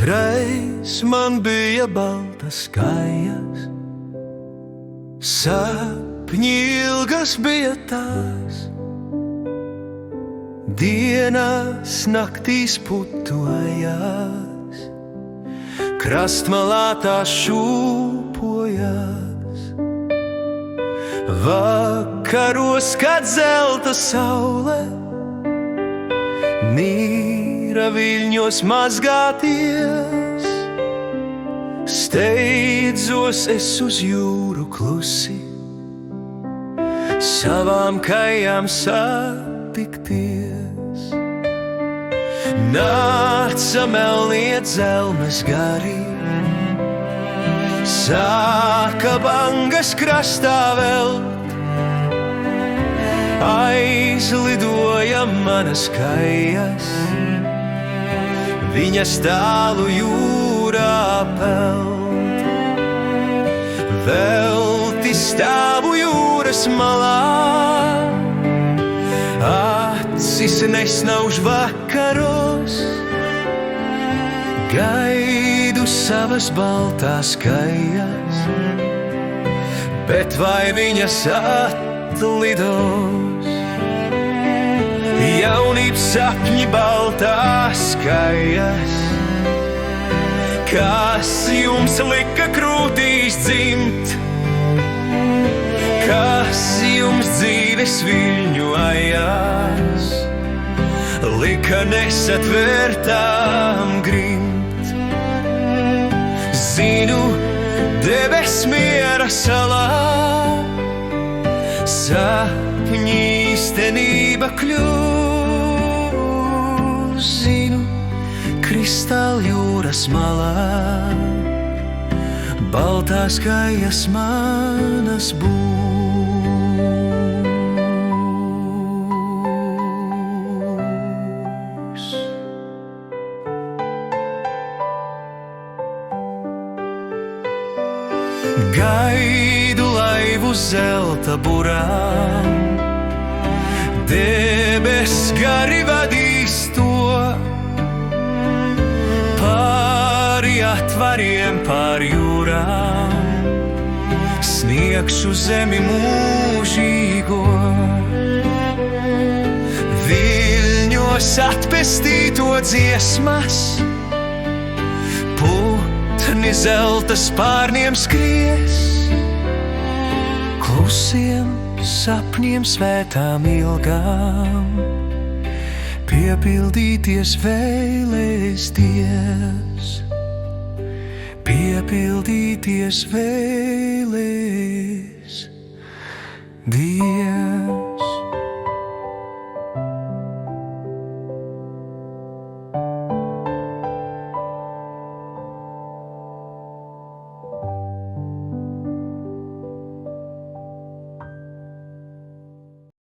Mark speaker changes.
Speaker 1: Reiz man bija baltas kājas, sapņi ilgas bija tās, dienās naktīs putojās, krastmalā tās šūpojās. Vakaros, kad zelta saule Nīra viļņos mazgāties, steidzos es uz jūru klusi, savām kājām satikties. Nāca melnie dzelmes gari, sāka bangas krastā velt, aizlidoja manas kājas, viņas tālu jūrā peld. Velti stāvu jūras malā, acis nesnauž vakaros, gaidu savas baltās kājas, bet vai viņas atlidos? Jaunības sapņi baltās kājas, kas jums lika krūtīs dzimt, kas jums dzīves viļņu ajās lika nesatvērtām grimt. Zinu, debes miera salā sapņi īstenība kļūs. Zinu, kristāla jūras malā baltās kājas manas būs. Gaidu laivu zelta burām, debes gari vadīs to pāri atvariem, pāri jūrām, sniegšu zemi mūžīgo. Viļņos atpestīto dziesmas, putni zelta spārniem skries, klusiem sapņiem svētām ilgām, piepildīties vēlēs Dievs, piepildīties vēlēs Dievs.